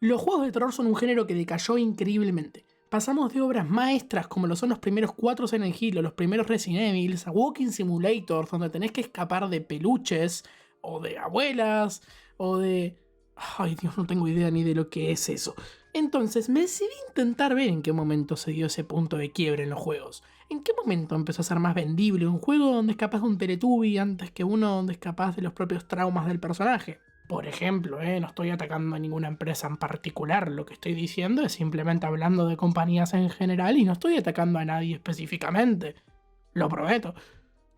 Los juegos de terror son un género que decayó increíblemente. Pasamos de obras maestras como lo son los primeros 4 Silent Hill o los primeros Resident Evil a Walking Simulators donde tenés que escapar de peluches o de abuelas o de... Ay Dios, no tengo idea ni de lo que es eso. Entonces me decidí intentar ver en qué momento se dio ese punto de quiebre en los juegos. ¿En qué momento empezó a ser más vendible un juego donde escapás de un Teletubby antes que uno donde escapás de los propios traumas del personaje? Por ejemplo, no estoy atacando a ninguna empresa en particular, lo que estoy diciendo es simplemente hablando de compañías en general y no estoy atacando a nadie específicamente. Lo prometo.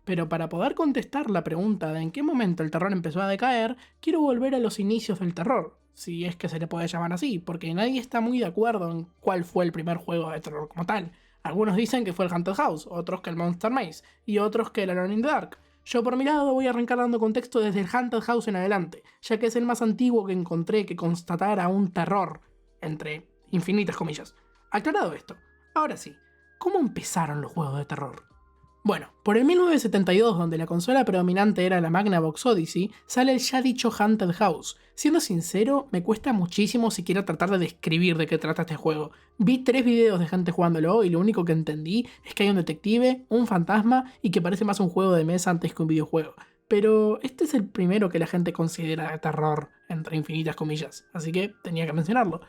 Pero para poder contestar la pregunta de en qué momento el terror empezó a decaer, quiero volver a los inicios del terror, si es que se le puede llamar así, porque nadie está muy de acuerdo en cuál fue el primer juego de terror como tal. Algunos dicen que fue el Haunted House, otros que el Monster Maze, y otros que el Alone in the Dark. Yo por mi lado voy a arrancar dando contexto desde el Haunted House en adelante, ya que es el más antiguo que encontré que constatara un terror, entre infinitas comillas. Aclarado esto, ahora sí, ¿cómo empezaron los juegos de terror? Bueno, por el 1972, donde la consola predominante era la Magnavox Odyssey, sale el ya dicho Haunted House. Siendo sincero, me cuesta muchísimo siquiera tratar de describir de qué trata este juego. Vi 3 videos de gente jugándolo y lo único que entendí es que hay un detective, un fantasma y que parece más un juego de mesa antes que un videojuego. Pero este es el primero que la gente considera de terror, entre infinitas comillas, así que tenía que mencionarlo.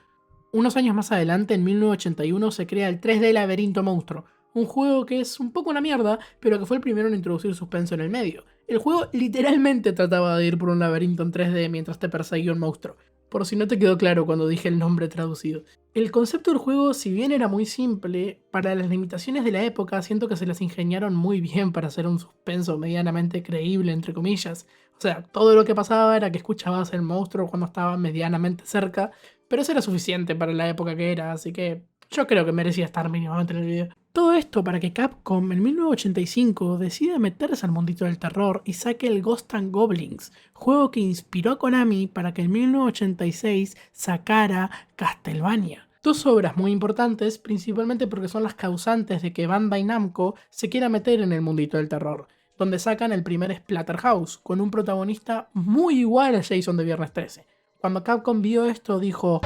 Unos años más adelante, en 1981, se crea el 3D Laberinto Monstruo, un juego que es un poco una mierda, pero que fue el primero en introducir suspenso en el medio. El juego literalmente trataba de ir por un laberinto en 3D mientras te perseguía un monstruo, por si no te quedó claro cuando dije el nombre traducido. El concepto del juego, si bien era muy simple, para las limitaciones de la época siento que se las ingeniaron muy bien para hacer un suspenso medianamente creíble, entre comillas. O sea, todo lo que pasaba era que escuchabas el monstruo cuando estaba medianamente cerca, pero eso era suficiente para la época que era, así que yo creo que merecía estar mínimamente en el video. Todo esto para que Capcom en 1985 decida meterse al mundito del terror y saque el Ghost and Goblins, juego que inspiró a Konami para que en 1986 sacara Castlevania. 2 obras muy importantes, principalmente porque son las causantes de que Bandai Namco se quiera meter en el mundito del terror, donde sacan el primer Splatterhouse, con un protagonista muy igual a Jason de Viernes 13. Cuando Capcom vio esto dijo...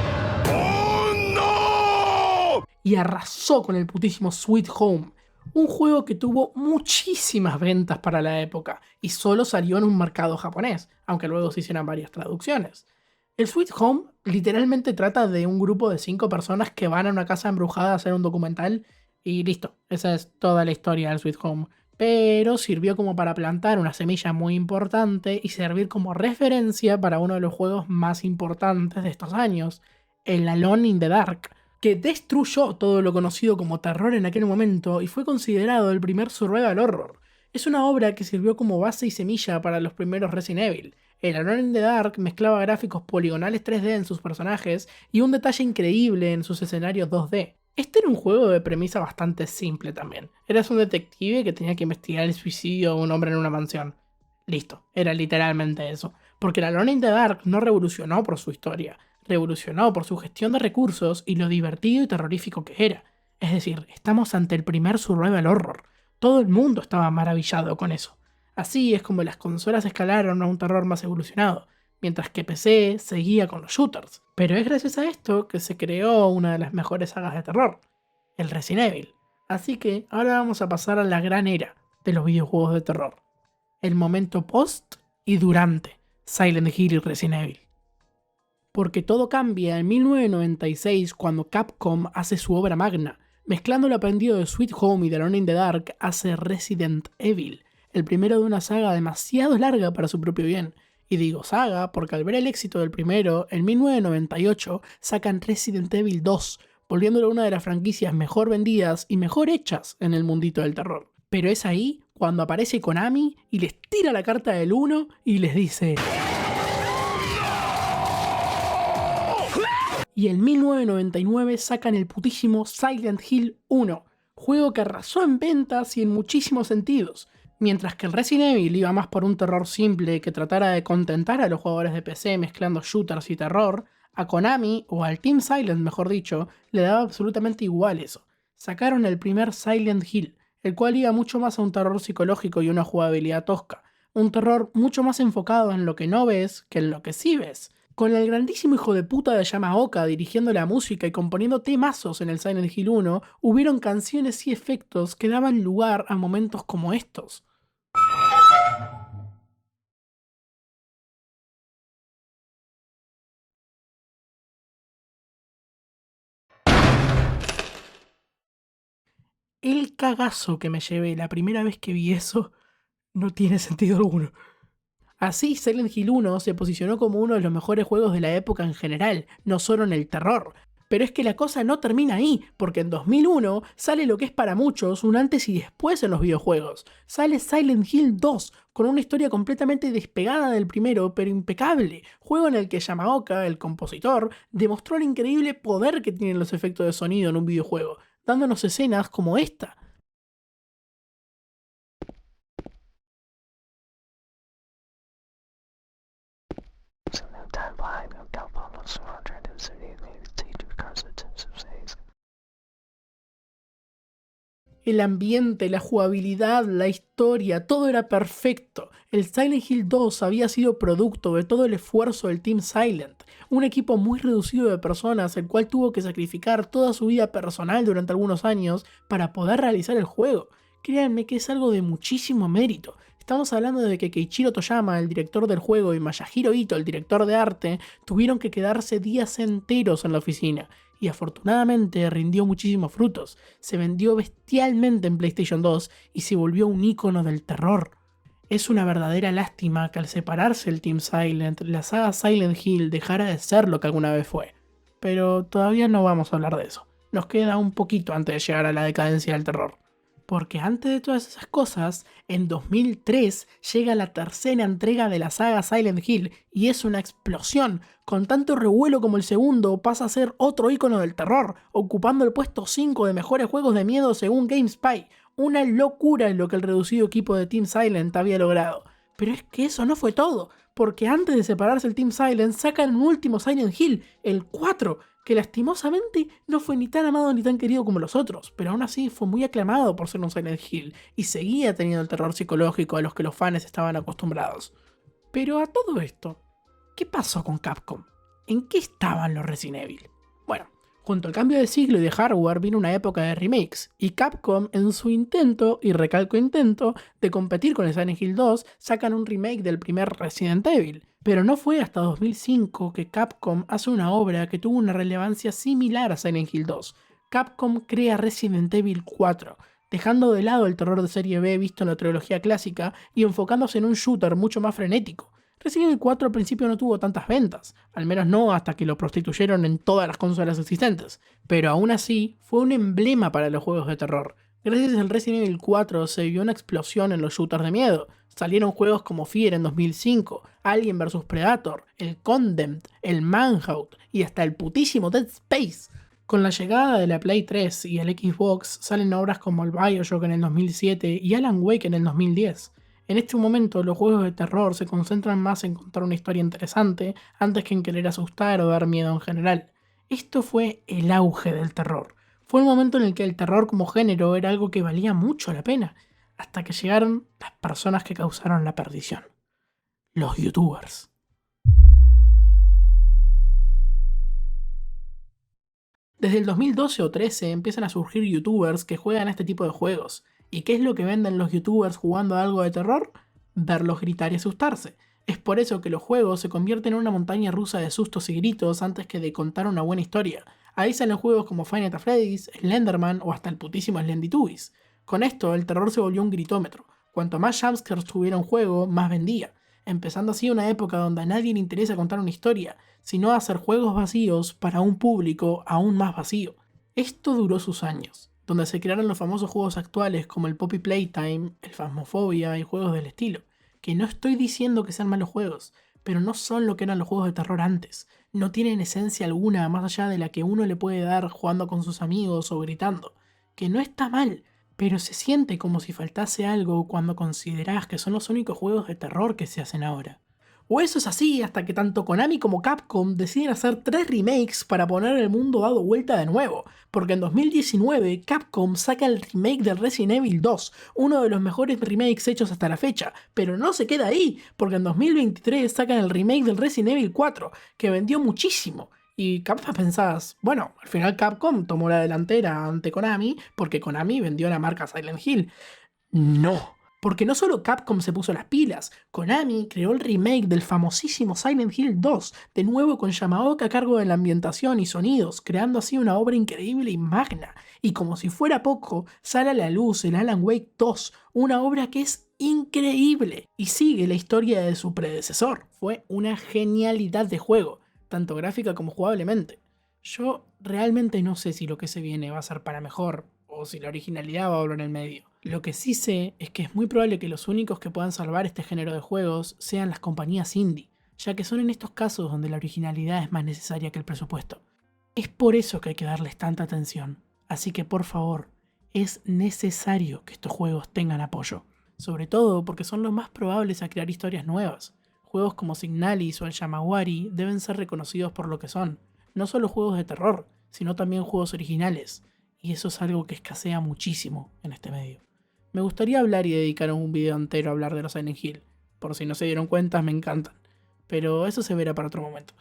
y arrasó con el putísimo Sweet Home, un juego que tuvo muchísimas ventas para la época y solo salió en un mercado japonés, aunque luego se hicieron varias traducciones. El Sweet Home literalmente trata de un grupo de 5 personas que van a una casa embrujada a hacer un documental y listo, esa es toda la historia del Sweet Home. Pero sirvió como para plantar una semilla muy importante y servir como referencia para uno de los juegos más importantes de estos años, el Alone in the Dark, que destruyó todo lo conocido como terror en aquel momento y fue considerado el primer survival horror. Es una obra que sirvió como base y semilla para los primeros Resident Evil. El Alone in the Dark mezclaba gráficos poligonales 3D en sus personajes y un detalle increíble en sus escenarios 2D. Este era un juego de premisa bastante simple también. Eras un detective que tenía que investigar el suicidio de un hombre en una mansión. Listo, era literalmente eso. Porque el Alone in the Dark no revolucionó por su historia, revolucionó por su gestión de recursos y lo divertido y terrorífico que era. Es decir, estamos ante el primer survival horror. Todo el mundo estaba maravillado con eso. Así es como las consolas escalaron a un terror más evolucionado, mientras que PC seguía con los shooters. Pero es gracias a esto que se creó una de las mejores sagas de terror, el Resident Evil. Así que ahora vamos a pasar a la gran era de los videojuegos de terror. El momento post y durante Silent Hill y Resident Evil. Porque todo cambia en 1996 cuando Capcom hace su obra magna. Mezclando lo aprendido de Sweet Home y de Alone in the Dark, hace Resident Evil, el primero de una saga demasiado larga para su propio bien. Y digo saga porque al ver el éxito del primero, en 1998 sacan Resident Evil 2, volviéndolo una de las franquicias mejor vendidas y mejor hechas en el mundito del terror. Pero es ahí cuando aparece Konami y les tira la carta del 1 y les dice... Y en 1999 sacan el putísimo Silent Hill 1, juego que arrasó en ventas y en muchísimos sentidos. Mientras que el Resident Evil iba más por un terror simple que tratara de contentar a los jugadores de PC mezclando shooters y terror, a Konami, o al Team Silent mejor dicho, le daba absolutamente igual eso. Sacaron el primer Silent Hill, el cual iba mucho más a un terror psicológico y una jugabilidad tosca. Un terror mucho más enfocado en lo que no ves que en lo que sí ves. Con el grandísimo hijo de puta de Yamaoka dirigiendo la música y componiendo temazos en el Silent Hill 1, hubieron canciones y efectos que daban lugar a momentos como estos. El cagazo que me llevé la primera vez que vi eso no tiene sentido alguno. Así, Silent Hill 1 se posicionó como uno de los mejores juegos de la época en general, no solo en el terror. Pero es que la cosa no termina ahí, porque en 2001 sale lo que es para muchos un antes y después en los videojuegos. Sale Silent Hill 2, con una historia completamente despegada del primero, pero impecable. Juego en el que Yamaoka, el compositor, demostró el increíble poder que tienen los efectos de sonido en un videojuego, dándonos escenas como esta. El ambiente, la jugabilidad, la historia, todo era perfecto. El Silent Hill 2 había sido producto de todo el esfuerzo del Team Silent, un equipo muy reducido de personas, el cual tuvo que sacrificar toda su vida personal durante algunos años para poder realizar el juego. Créanme que es algo de muchísimo mérito. Estamos hablando de que Keiichiro Toyama, el director del juego, y Masahiro Ito, el director de arte, tuvieron que quedarse días enteros en la oficina. Y afortunadamente rindió muchísimos frutos. Se vendió bestialmente en PlayStation 2 y se volvió un icono del terror. Es una verdadera lástima que al separarse el Team Silent, la saga Silent Hill dejara de ser lo que alguna vez fue. Pero todavía no vamos a hablar de eso. Nos queda un poquito antes de llegar a la decadencia del terror. Porque antes de todas esas cosas, en 2003 llega la tercera entrega de la saga Silent Hill y es una explosión. Con tanto revuelo como el segundo, pasa a ser otro icono del terror, ocupando el puesto 5 de mejores juegos de miedo según GameSpy. Una locura en lo que el reducido equipo de Team Silent había logrado. Pero es que eso no fue todo, porque antes de separarse el Team Silent sacan un último Silent Hill, el 4, que lastimosamente no fue ni tan amado ni tan querido como los otros, pero aún así fue muy aclamado por ser un Silent Hill y seguía teniendo el terror psicológico a los que los fans estaban acostumbrados. Pero a todo esto, ¿qué pasó con Capcom? ¿En qué estaban los Resident Evil? Bueno, junto al cambio de siglo y de hardware vino una época de remakes, y Capcom en su intento, y recalco intento, de competir con el Silent Hill 2, sacan un remake del primer Resident Evil. Pero no fue hasta 2005 que Capcom hace una obra que tuvo una relevancia similar a Silent Hill 2. Capcom crea Resident Evil 4, dejando de lado el terror de serie B visto en la trilogía clásica y enfocándose en un shooter mucho más frenético. Resident Evil 4 al principio no tuvo tantas ventas, al menos no hasta que lo prostituyeron en todas las consolas existentes, pero aún así fue un emblema para los juegos de terror. Gracias al Resident Evil 4 se vio una explosión en los shooters de miedo. Salieron juegos como Fear en 2005, Alien vs Predator, el Condemned, el Manhunt y hasta el putísimo Dead Space. Con la llegada de la Play 3 y el Xbox salen obras como el BioShock en el 2007 y Alan Wake en el 2010. En este momento los juegos de terror se concentran más en contar una historia interesante antes que en querer asustar o dar miedo en general. Esto fue el auge del terror. Fue el momento en el que el terror como género era algo que valía mucho la pena, hasta que llegaron las personas que causaron la perdición. Los youtubers. Desde el 2012 o 13 empiezan a surgir youtubers que juegan a este tipo de juegos. ¿Y qué es lo que venden los youtubers jugando a algo de terror? Verlos gritar y asustarse. Es por eso que los juegos se convierten en una montaña rusa de sustos y gritos antes que de contar una buena historia. Ahí salen juegos como Five Nights at Freddy's, Slenderman o hasta el putísimo Slendytubbies. Con esto, el terror se volvió un gritómetro. Cuanto más jumpscares tuviera un juego, más vendía. Empezando así una época donde a nadie le interesa contar una historia, sino hacer juegos vacíos para un público aún más vacío. Esto duró sus años, donde se crearon los famosos juegos actuales como el Poppy Playtime, el Phasmophobia y juegos del estilo, que no estoy diciendo que sean malos juegos, pero no son lo que eran los juegos de terror antes. No tienen esencia alguna más allá de la que uno le puede dar jugando con sus amigos o gritando, que no está mal, pero se siente como si faltase algo cuando considerás que son los únicos juegos de terror que se hacen ahora. O eso es así hasta que tanto Konami como Capcom deciden hacer 3 remakes para poner el mundo dado vuelta de nuevo, porque en 2019 Capcom saca el remake del Resident Evil 2, uno de los mejores remakes hechos hasta la fecha, pero no se queda ahí, porque en 2023 sacan el remake del Resident Evil 4, que vendió muchísimo. Y capaz pensás, bueno, al final Capcom tomó la delantera ante Konami porque Konami vendió la marca Silent Hill. No, porque no solo Capcom se puso las pilas, Konami creó el remake del famosísimo Silent Hill 2, de nuevo con Yamaoka a cargo de la ambientación y sonidos, creando así una obra increíble y magna. Y como si fuera poco, sale a la luz el Alan Wake 2, una obra que es increíble y sigue la historia de su predecesor. Fue una genialidad de juego, tanto gráfica como jugablemente. Yo realmente no sé si lo que se viene va a ser para mejor o si la originalidad va a volver en el medio. Lo que sí sé es que es muy probable que los únicos que puedan salvar este género de juegos sean las compañías indie, ya que son en estos casos donde la originalidad es más necesaria que el presupuesto. Es por eso que hay que darles tanta atención, así que por favor, es necesario que estos juegos tengan apoyo, sobre todo porque son los más probables a crear historias nuevas. Juegos como Signalis o el Yamawari deben ser reconocidos por lo que son, no solo juegos de terror, sino también juegos originales, y eso es algo que escasea muchísimo en este medio. Me gustaría hablar y dedicar un video entero a hablar de los Silent Hill. Por si no se dieron cuenta, me encantan. Pero eso se verá para otro momento.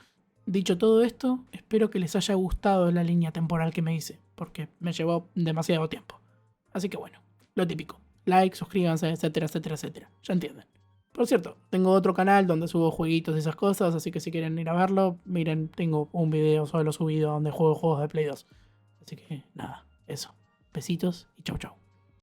Dicho todo esto, espero que les haya gustado la línea temporal que me hice, porque me llevó demasiado tiempo. Así que bueno, lo típico. Like, suscríbanse, etcétera, etcétera, etcétera. Ya entienden. Por cierto, tengo otro canal donde subo jueguitos y esas cosas, así que si quieren ir a verlo, miren, tengo un video solo subido donde juego juegos de Play 2. Así que nada, eso. Besitos y chau chau.